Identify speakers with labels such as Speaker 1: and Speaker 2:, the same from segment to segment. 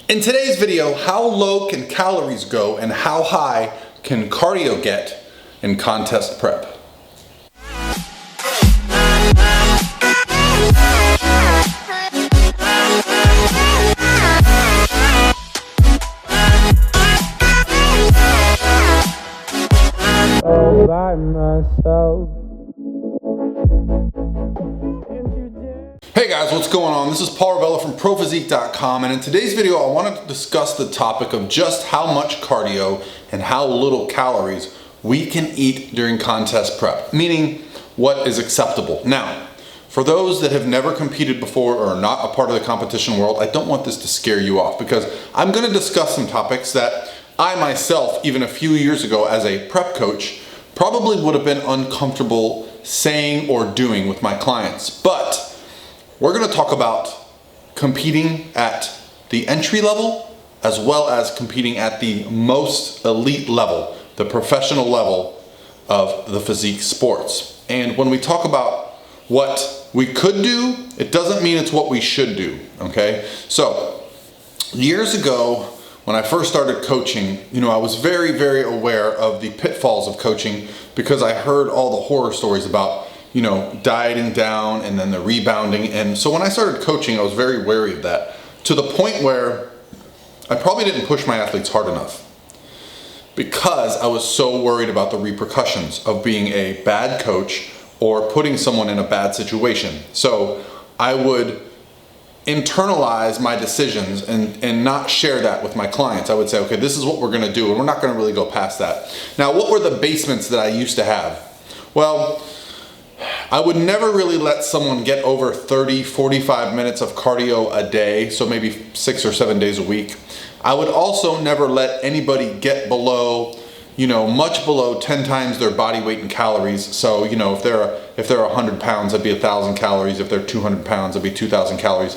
Speaker 1: In today's video, how low can calories go and how high can cardio get in contest prep?
Speaker 2: All by myself.
Speaker 1: Hey guys, what's going on? This is Paul Ravella from ProPhysique.com, and in today's video I want to discuss the topic of just how much cardio and how little calories we can eat during contest prep, meaning what is acceptable. Now, for those that have never competed before or are not a part of the competition world, I don't want this to scare you off because I'm going to discuss some topics that I myself, even a few years ago as a prep coach, probably would have been uncomfortable saying or doing with my clients. But we're going to talk about competing at the entry level as well as competing at the most elite level, the professional level of the physique sports. And when we talk about what we could do, it doesn't mean it's what we should do, okay? So, years ago, when I first started coaching, I was very, very aware of the pitfalls of coaching because I heard all the horror stories about dieting down and then the rebounding. And so when I started coaching, I was very wary of that, to the point where I probably didn't push my athletes hard enough because I was so worried about the repercussions of being a bad coach or putting someone in a bad situation. So I would internalize my decisions and not share that with my clients. I would say, okay, this is what we're gonna do, and we're not gonna really go past that. Now, what were the basements that I used to have? Well, I would never really let someone get over 30, 45 minutes of cardio a day, so maybe 6 or 7 days a week. I would also never let anybody get below, much below 10 times their body weight in calories. So, if they're 100 pounds, that'd be 1,000 calories. If they're 200 pounds, that'd be 2,000 calories.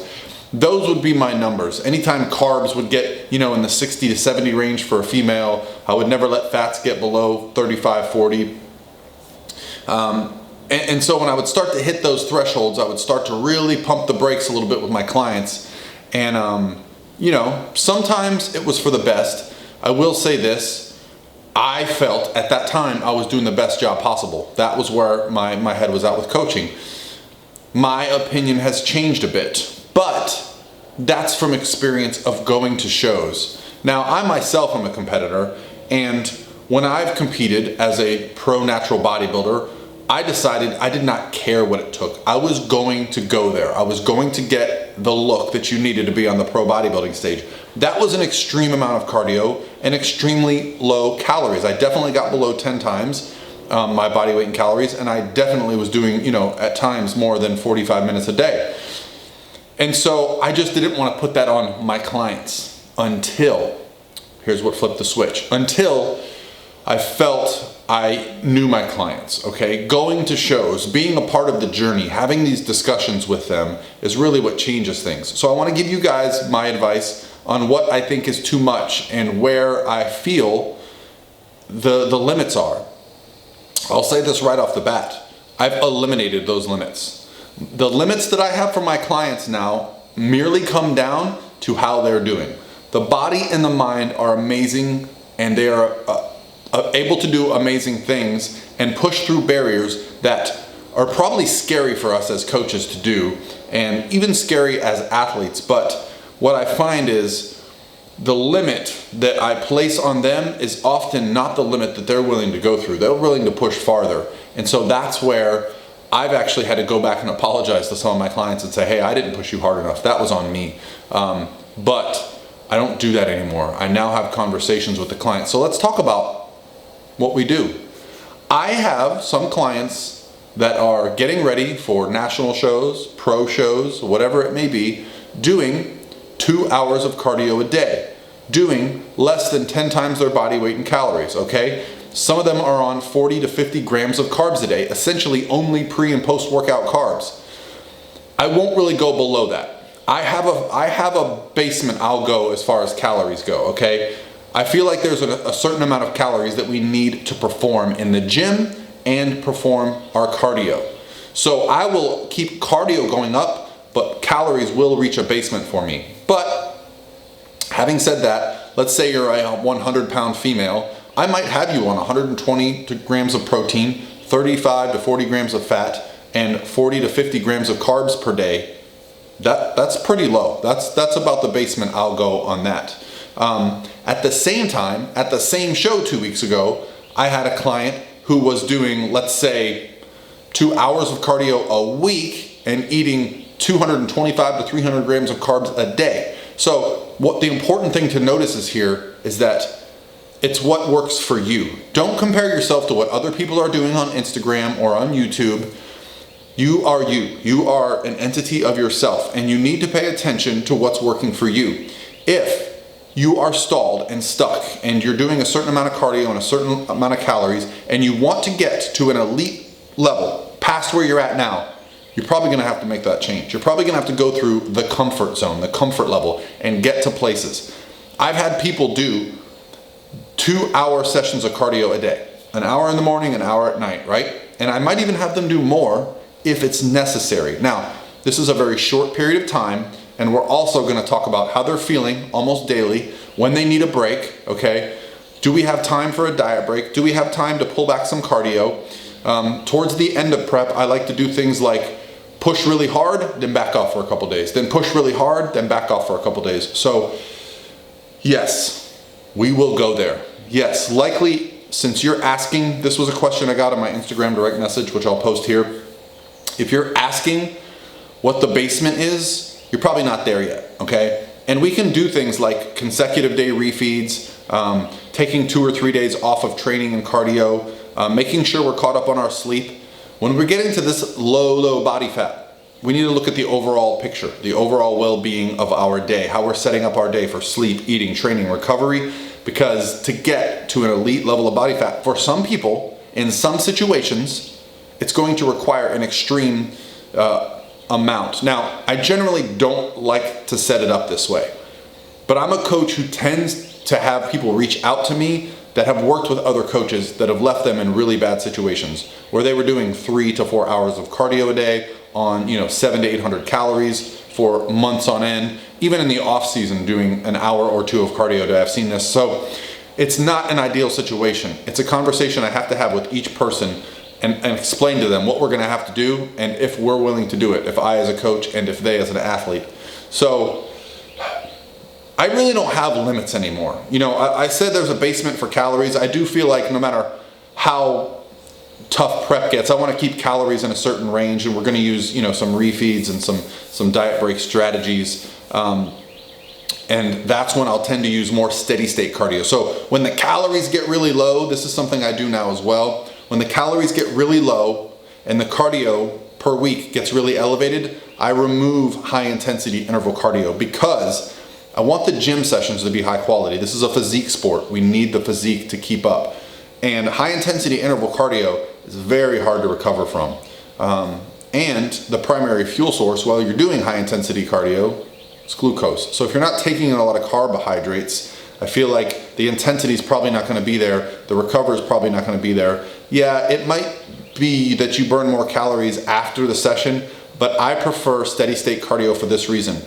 Speaker 1: Those would be my numbers. Anytime carbs would get, in the 60 to 70 range for a female, I would never let fats get below 35, 40. And so when I would start to hit those thresholds, I would start to really pump the brakes a little bit with my clients. And, sometimes it was for the best. I will say this. I felt at that time I was doing the best job possible. That was where my head was at with coaching. My opinion has changed a bit, but that's from experience of going to shows. Now, I myself am a competitor, and when I've competed as a pro natural bodybuilder, I decided I did not care what it took. I was going to go there. I was going to get the look that you needed to be on the pro bodybuilding stage. That was an extreme amount of cardio and extremely low calories. I definitely got below 10 times my body weight in calories, and I definitely was doing, at times more than 45 minutes a day. And so I just didn't want to put that on my clients until, here's what flipped the switch, until I felt I knew my clients, okay? Going to shows, being a part of the journey, having these discussions with them is really what changes things. So I want to give you guys my advice on what I think is too much and where I feel the limits are. I'll say this right off the bat. I've eliminated those limits. The limits that I have for my clients now merely come down to how they're doing. The body and the mind are amazing, and they are able to do amazing things and push through barriers that are probably scary for us as coaches to do, and even scary as athletes. But what I find is the limit that I place on them is often not the limit that they're willing to go through. They're willing to push farther. And so that's where I've actually had to go back and apologize to some of my clients and say, hey, I didn't push you hard enough. That was on me. But I don't do that anymore. I now have conversations with the client. So let's talk about what we do. I have some clients that are getting ready for national shows, pro shows, whatever it may be, doing 2 hours of cardio a day, doing less than 10 times their body weight in calories, okay? Some of them are on 40 to 50 grams of carbs a day, essentially only pre and post workout carbs. I won't really go below that. I have a basement I'll go as far as calories go, okay? I feel like there's a certain amount of calories that we need to perform in the gym and perform our cardio. So I will keep cardio going up, but calories will reach a basement for me. But Having said that, let's say you're a 100-pound female. I might have you on 120 grams of protein, 35 to 40 grams of fat, and 40 to 50 grams of carbs per day. That's pretty low. That's about the basement I'll go on that. At the same time, at the same show 2 weeks ago, I had a client who was doing, let's say, 2 hours of cardio a week and eating 225 to 300 grams of carbs a day. So what the important thing to notice is here is that it's what works for you. Don't compare yourself to what other people are doing on Instagram or on YouTube. You are you. You are an entity of yourself, and you need to pay attention to what's working for you. If you are stalled and stuck and you're doing a certain amount of cardio and a certain amount of calories and you want to get to an elite level past where you're at now, you're probably going to have to make that change. You're probably going to have to go through the comfort zone, the comfort level, and get to places. I've had people do 2-hour sessions of cardio a day, an hour in the morning, an hour at night, right? And I might even have them do more if it's necessary. Now, this is a very short period of time, and we're also going to talk about how they're feeling almost daily, when they need a break, okay? Do we have time for a diet break? Do we have time to pull back some cardio? Towards the end of prep, I like to do things like push really hard, then back off for a couple days, then push really hard, then back off for a couple days. So yes, we will go there. Yes, likely, since you're asking, this was a question I got on my Instagram direct message, which I'll post here. If you're asking what the basement is, you're probably not there yet, okay? And we can do things like consecutive day refeeds, taking 2 or 3 days off of training and cardio, making sure we're caught up on our sleep. When we're getting to this low body fat, we need to look at the overall picture, the overall well-being of our day, how we're setting up our day for sleep, eating, training, recovery, because to get to an elite level of body fat, for some people, in some situations, it's going to require an extreme amount. Now, I generally don't like to set it up this way, but I'm a coach who tends to have people reach out to me that have worked with other coaches that have left them in really bad situations where they were doing 3 to 4 hours of cardio a day on 700 to 800 calories for months on end, even in the off season doing an hour or 2 of cardio a day. I've seen this. So it's not an ideal situation. It's a conversation I have to have with each person and explain to them what we're going to have to do and if we're willing to do it, if I as a coach and if they as an athlete. So I really don't have limits anymore. I said there's a basement for calories. I do feel like no matter how tough prep gets, I want to keep calories in a certain range, and we're going to use some refeeds and some diet break strategies. And that's when I'll tend to use more steady state cardio. So when the calories get really low, this is something I do now as well. When the calories get really low and the cardio per week gets really elevated, I remove high intensity interval cardio because I want the gym sessions to be high quality. This is a physique sport. We need the physique to keep up. And high intensity interval cardio is very hard to recover from. And the primary fuel source while you're doing high intensity cardio is glucose. So if you're not taking in a lot of carbohydrates, I feel like the intensity is probably not going to be there. The recovery is probably not going to be there. Yeah, it might be that you burn more calories after the session, but I prefer steady state cardio for this reason.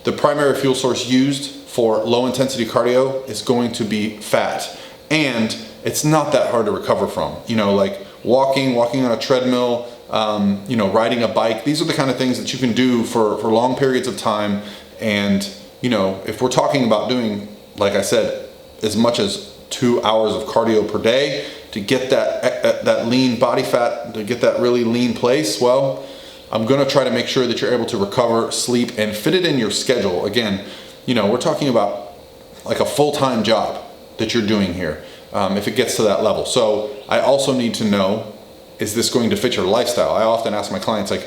Speaker 1: The primary fuel source used for low intensity cardio is going to be fat, and it's not that hard to recover from. Like walking on a treadmill, riding a bike. These are the kind of things that you can do for long periods of time. And if we're talking about doing, like I said, as much as 2 hours of cardio per day to get that lean body fat, to get that really lean place, well, I'm going to try to make sure that you're able to recover, sleep, and fit it in your schedule. Again, we're talking about like a full-time job that you're doing here if it gets to that level. So I also need to know, is this going to fit your lifestyle? I often ask my clients, like,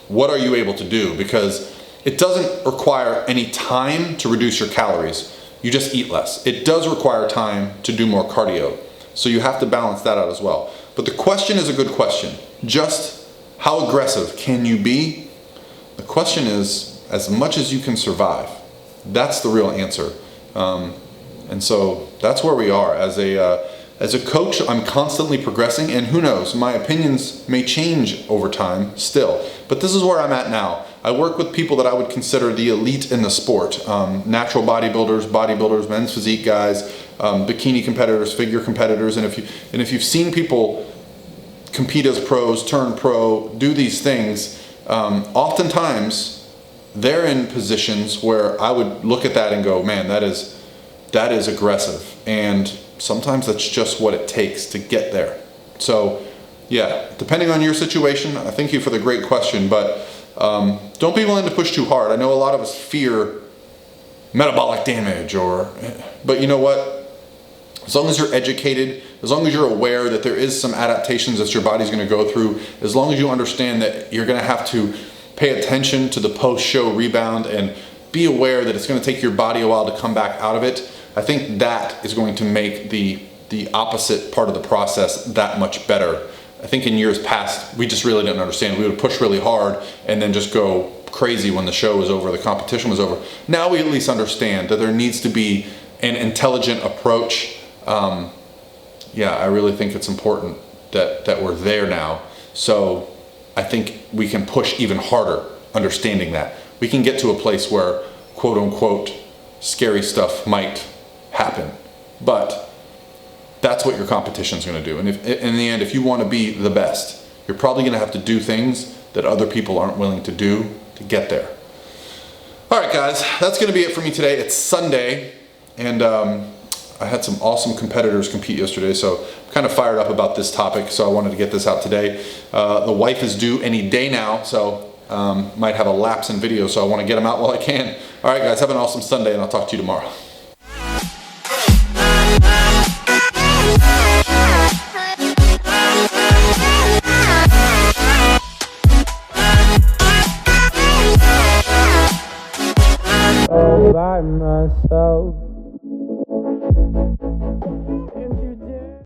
Speaker 1: what are you able to do? Because it doesn't require any time to reduce your calories. You just eat less. It does require time to do more cardio. So you have to balance that out as well. But the question is a good question. Just how aggressive can you be? The question is, as much as you can survive. That's the real answer. And so that's where we are as As a coach, I'm constantly progressing, and who knows, my opinions may change over time still. But this is where I'm at now. I work with people that I would consider the elite in the sport. Natural bodybuilders, men's physique guys, bikini competitors, figure competitors. And if you've seen people compete as pros, turn pro, do these things, oftentimes they're in positions where I would look at that and go, man, that is aggressive. And sometimes that's just what it takes to get there. So yeah, depending on your situation, I thank you for the great question, but don't be willing to push too hard. I know a lot of us fear metabolic damage, but you know what? As long as you're educated, as long as you're aware that there is some adaptations that your body's going to go through, as long as you understand that you're going to have to pay attention to the post-show rebound and be aware that it's going to take your body a while to come back out of it, I think that is going to make the opposite part of the process that much better. I think in years past, we just really didn't understand. We would push really hard and then just go crazy when the show was over, the competition was over. Now we at least understand that there needs to be an intelligent approach. Yeah, I really think it's important that we're there now. So I think we can push even harder understanding that. We can get to a place where, quote unquote, scary stuff might happen. But that's what your competition is going to do. And if, in the end, if you want to be the best, you're probably going to have to do things that other people aren't willing to do to get there. All right, guys, that's going to be it for me today. It's Sunday, and I had some awesome competitors compete yesterday, so I'm kind of fired up about this topic, so I wanted to get this out today. The wife is due any day now, so might have a lapse in video, so I want to get them out while I can. All right, guys, have an awesome Sunday, and I'll talk to you tomorrow.